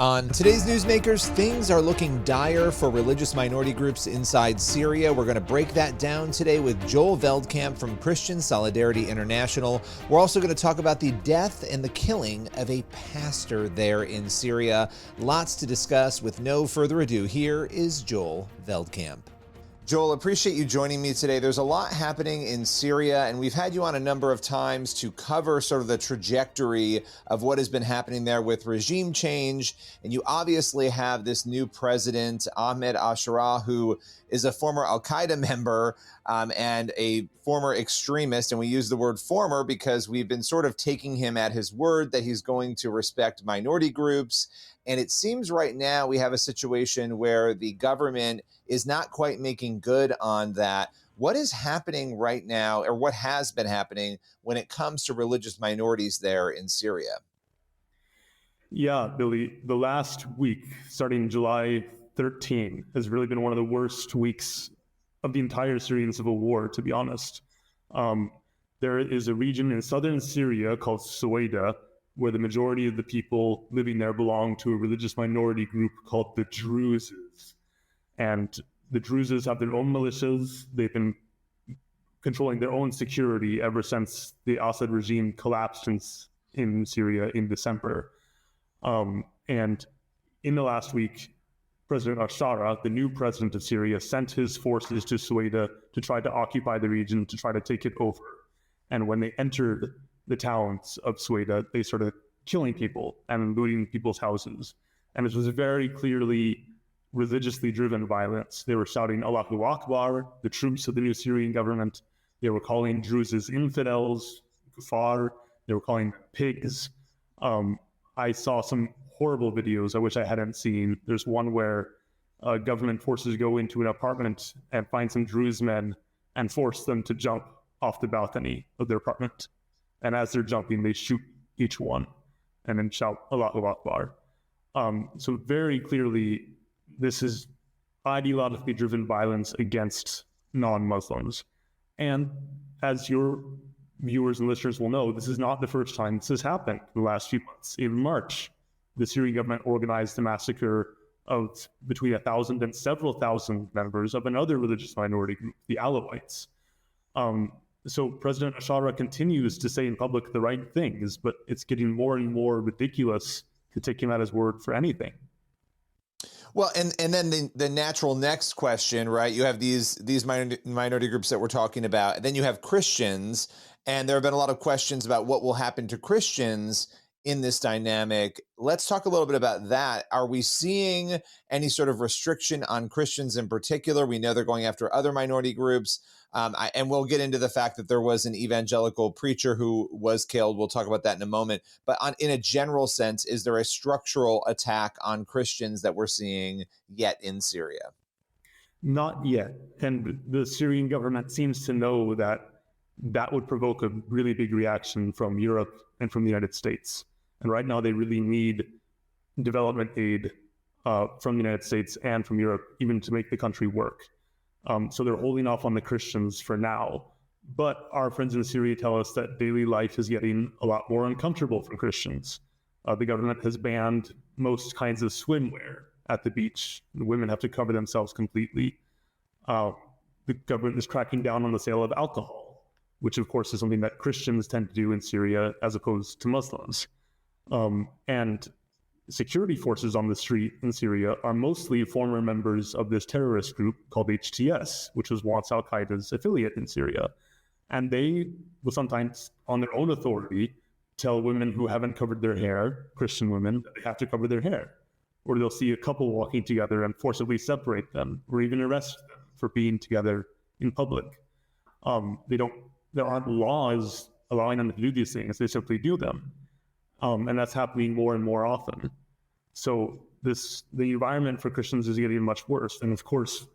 On today's Newsmakers, things are looking dire for religious minority groups inside Syria. We're going to break that down today with Joel Veldkamp from Christian Solidarity International. We're also going to talk about the death and the killing of a pastor there in Syria. Lots to discuss. With no further ado, here is Joel Veldkamp. Joel, appreciate you joining me today. There's a lot happening in Syria, and we've had you on a number of times to cover sort of the trajectory of what has been happening there with regime change. And you obviously have this new president, Ahmed al-Sharaa, who is a former al-Qaeda member and a former extremist. And we use the word former because we've been sort of taking him at his word that he's going to respect minority groups. And it seems right now we have a situation where the government is not quite making good on that. What is happening right now, or what has been happening when it comes to religious minorities there in Syria? Yeah, Billy, the last week, starting July 13, has really been one of the worst weeks of the entire Syrian civil war, to be honest. There is a region in southern Syria called Suwaida, where the majority of the people living there belong to a religious minority group called the Druzes. And the Druzes have their own militias. They've been controlling their own security ever since the Assad regime collapsed in Syria in December. And in the last week, President al-Sharaa, the new president of Syria, sent his forces to Suwaida to try to occupy the region, to try to take it over. And when they entered the towns of Suwaida, they started killing people and looting people's houses. And it was very clearly religiously driven violence. They were shouting Allahu Akbar, the troops of the new Syrian government. They were calling Druzes infidels, kuffar. They were calling them pigs. I saw some horrible videos I wish I hadn't seen. There's one where government forces go into an apartment and find some Druze men and force them to jump off the balcony of their apartment. And as they're jumping, they shoot each one and then shout Allahu Akbar. So very clearly, this is ideologically driven violence against non-Muslims. And as your viewers and listeners will know, this is not the first time this has happened in the last few months. In March, the Syrian government organized the massacre of between 1,000 and several thousand members of another religious minority group, the Alawites. So President al-Sharaa continues to say in public the right things, but it's getting more and more ridiculous to take him at his word for anything. Well, and then the natural next question, right? You have these minority groups that we're talking about. And then you have Christians, and there have been a lot of questions about what will happen to Christians in this dynamic. Let's talk a little bit about that. Are we seeing any sort of restriction on Christians in particular? We know they're going after other minority groups. And we'll get into the fact that there was an evangelical preacher who was killed. We'll talk about that in a moment. But in a general sense, is there a structural attack on Christians that we're seeing yet in Syria? Not yet. And the Syrian government seems to know that that would provoke a really big reaction from Europe and from the United States. And right now they really need development aid from the United States and from Europe, even to make the country work. So they're holding off on the Christians for now. But our friends in Syria tell us that daily life is getting a lot more uncomfortable for Christians. The government has banned most kinds of swimwear at the beach. The women have to cover themselves completely. The government is cracking down on the sale of alcohol, which of course is something that Christians tend to do in Syria as opposed to Muslims. And security forces on the street in Syria are mostly former members of this terrorist group called HTS, which was once al-Qaeda's affiliate in Syria. And they will sometimes, on their own authority, tell women who haven't covered their hair, Christian women, that they have to cover their hair. Or they'll see a couple walking together and forcibly separate them, or even arrest them for being together in public. There aren't laws allowing them to do these things, they simply do them. And that's happening more and more often. So the environment for Christians is getting much worse. And of course,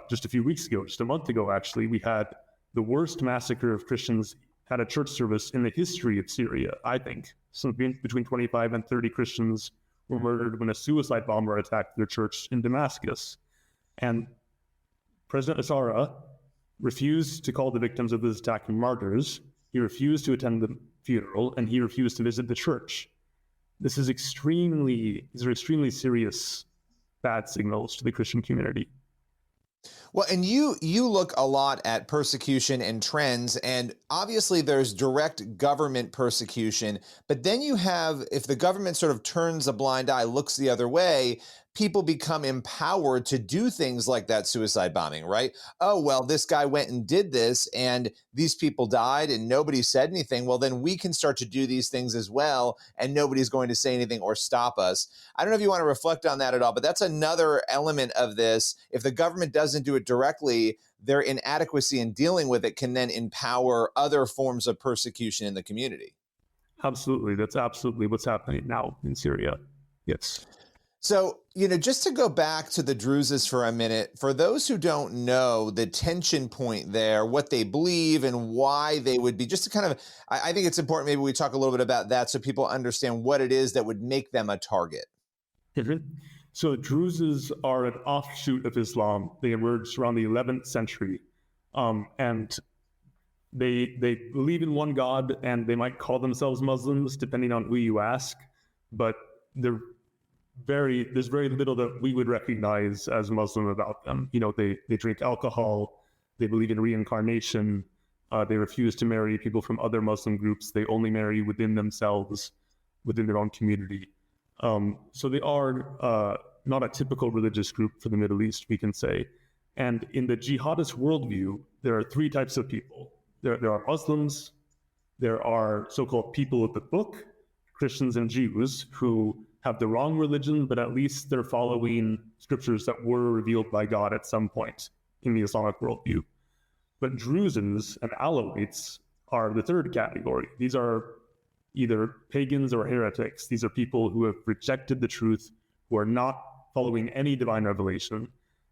just a few weeks ago, just a month ago, actually, we had the worst massacre of Christians at a church service in the history of Syria, I think. So between 25 and 30 Christians were murdered when a suicide bomber attacked their church in Damascus. And President al-Sharaa refused to call the victims of this attack martyrs. He refused to attend the funeral, and he refused to visit the church. these are extremely serious bad signals to the Christian community. Well, and you look a lot at persecution and trends, and obviously there's direct government persecution, but then you have, if the government sort of turns a blind eye, looks the other way, people become empowered to do things like that suicide bombing, right? Oh, well, this guy went and did this, and these people died, and nobody said anything. Well, then we can start to do these things as well, and nobody's going to say anything or stop us. I don't know if you want to reflect on that at all, but that's another element of this. If the government doesn't do it directly, their inadequacy in dealing with it can then empower other forms of persecution in the community. Absolutely. That's absolutely what's happening now in Syria. Yes. So, just to go back to the Druzes for a minute, for those who don't know the tension point there, what they believe and why they would be, just to kind of, I think it's important maybe we talk a little bit about that so people understand what it is that would make them a target. Mm-hmm. So Druzes are an offshoot of Islam. They emerged around the 11th century, and they believe in one God, and they might call themselves Muslims depending on who you ask, but there's very little that we would recognize as Muslim about them. They drink alcohol, they believe in reincarnation, they refuse to marry people from other Muslim groups, they only marry within themselves, within their own community. So they are not a typical religious group for the Middle East, we can say. And in the jihadist worldview, there are three types of people. There are Muslims, there are so-called people of the book, Christians and Jews, who have the wrong religion, but at least they're following scriptures that were revealed by God at some point in the Islamic worldview. But Druzes and Alawites are the third category. These are either pagans or heretics. These are people who have rejected the truth, who are not following any divine revelation.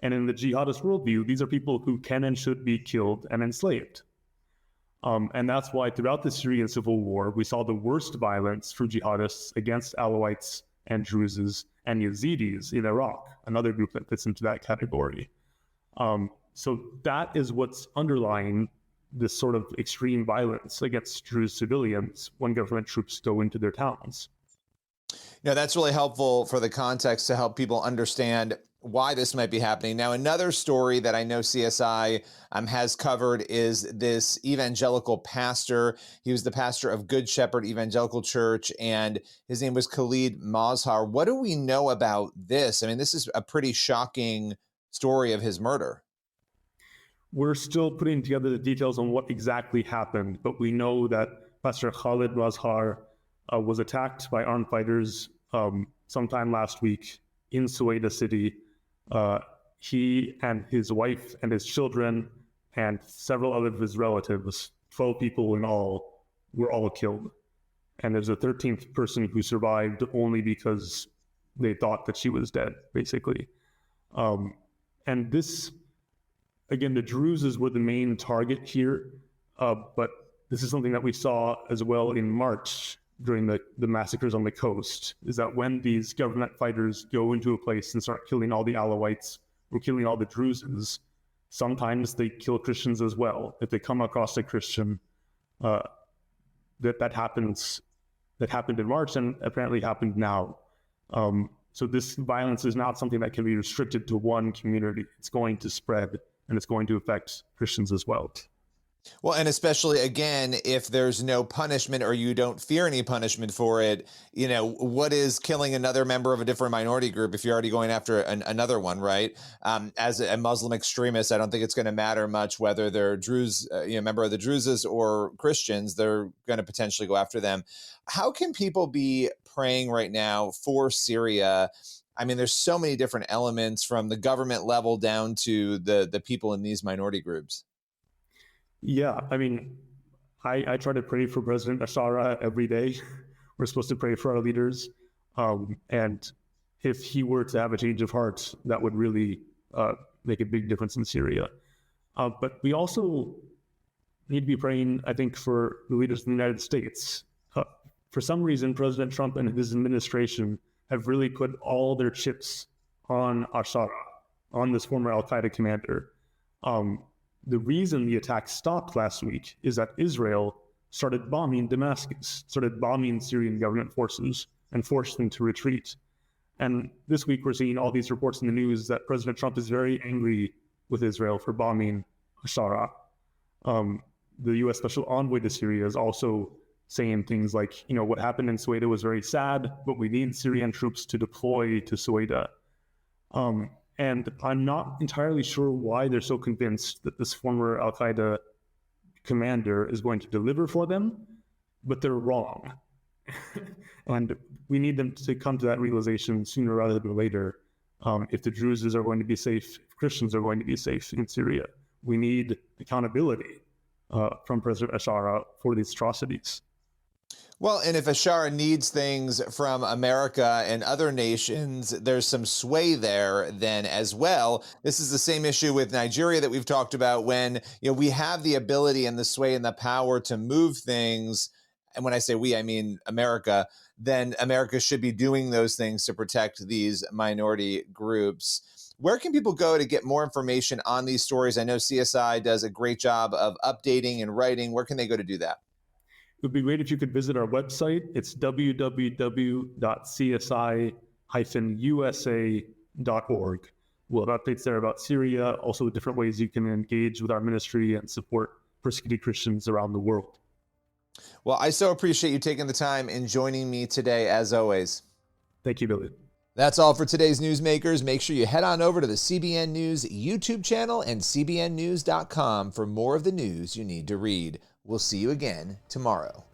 And in the jihadist worldview, these are people who can and should be killed and enslaved. And that's why throughout the Syrian civil war, we saw the worst violence for jihadists against Alawites and Druzes and Yazidis in Iraq, another group that fits into that category. So that is what's underlying this sort of extreme violence against Druze civilians when government troops go into their towns. That's really helpful for the context to help people understand why this might be happening. Now, another story that I know CSI has covered is this evangelical pastor. He was the pastor of Good Shepherd Evangelical Church, and his name was Khalid Mazhar. What do we know about this? I mean, this is a pretty shocking story of his murder. We're still putting together the details on what exactly happened, but we know that Pastor Khalid Mazhar was attacked by armed fighters sometime last week in Sueda city. He and his wife and his children and several other of his relatives, 12 people in all, were all killed. And there's a 13th person who survived only because they thought that she was dead, basically. And this, again, the Druzes were the main target here, but this is something that we saw as well in March during the massacres on the coast, is that when these government fighters go into a place and start killing all the Alawites or killing all the Druzes, sometimes they kill Christians as well. If they come across a Christian, that happened in March and apparently happened now. So this violence is not something that can be restricted to one community. It's going to spread, and it's going to affect Christians as well. Well, and especially, again, if there's no punishment or you don't fear any punishment for it, what is killing another member of a different minority group if you're already going after another one, right? As a Muslim extremist, I don't think it's going to matter much whether they're Druze, member of the Druzes or Christians. They're going to potentially go after them. How can people be praying right now for Syria? I mean, there's so many different elements from the government level down to the people in these minority groups. Yeah, I mean, I try to pray for President Bashar every day. We're supposed to pray for our leaders. And if he were to have a change of heart, that would really make a big difference in Syria. But we also need to be praying, I think, for the leaders in the United States. For some reason, President Trump and his administration have really put all their chips on Ashara, on this former al-Qaeda commander. The reason the attack stopped last week is that Israel started bombing Damascus, started bombing Syrian government forces and force them to retreat. And this week, we're seeing all these reports in the news that President Trump is very angry with Israel for bombing Ashara. The U.S. Special Envoy to Syria is also saying things like, what happened in Sueda was very sad, but we need Syrian troops to deploy to Sueda. And I'm not entirely sure why they're so convinced that this former al-Qaeda commander is going to deliver for them, but they're wrong. And we need them to come to that realization sooner rather than later. If the Druzes are going to be safe, if Christians are going to be safe in Syria, we need accountability from President Ashara for these atrocities. Well, and if Ashara needs things from America and other nations, there's some sway there then as well. This is the same issue with Nigeria that we've talked about when, we have the ability and the sway and the power to move things. And when I say we, I mean America, then America should be doing those things to protect these minority groups. Where can people go to get more information on these stories? I know CSI does a great job of updating and writing. Where can they go to do that? It would be great if you could visit our website. It's www.csi-usa.org. We'll have updates there about Syria, also different ways you can engage with our ministry and support persecuted Christians around the world. Well, I so appreciate you taking the time and joining me today, as always. Thank you, Billy. That's all for today's Newsmakers. Make sure you head on over to the CBN News YouTube channel and cbnnews.com for more of the news you need to read. We'll see you again tomorrow.